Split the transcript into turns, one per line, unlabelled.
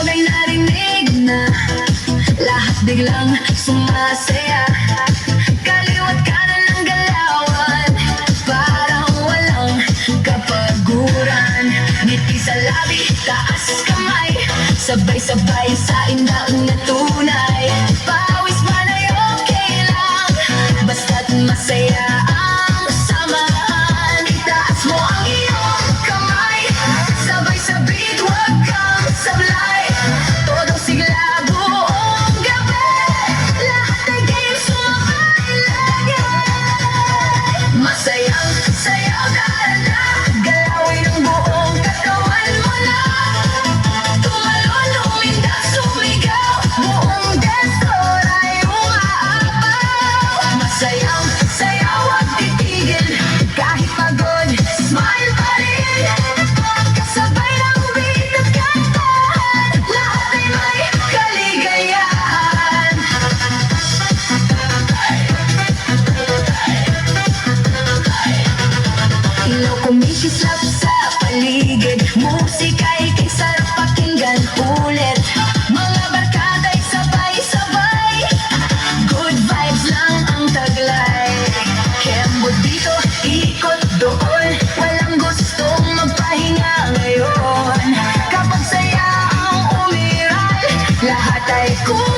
sabay narinig na lahat biglang sumasaya. Kaliwat kanan ng galawan, parang walang kapaguran. Ngiti sa labi, taas kamay, sabay-sabay sa indaang na tunay. Pawis man ay okay lang, basta't masaya ang samaan. Itaas mo ang iyong kamay, sabay sa beat, huwag kang sablay. Todo sigla buong gabi, lahat ay game sumakay-lagay. Masayang sayaw na na, galawin ang buong katawan mo na. Tumalon, huminda, sumigaw, buong dance floor ay umaapaw. Masayang sayaw, huwag titigil, kahit pagod, smile pa rin. Kasabay ng beat at kantahan, lahat ay may kaligayahan. Ilaw kumikislap sa paligid, musika'y kay sarap pakinggan ulit. Mga barkada'y sabay-sabay, good vibes lang ang taglay. Kembot dito, ikot doon, walang gustong magpahinga ngayon. Kapag saya ang umiral, lahat ay cool.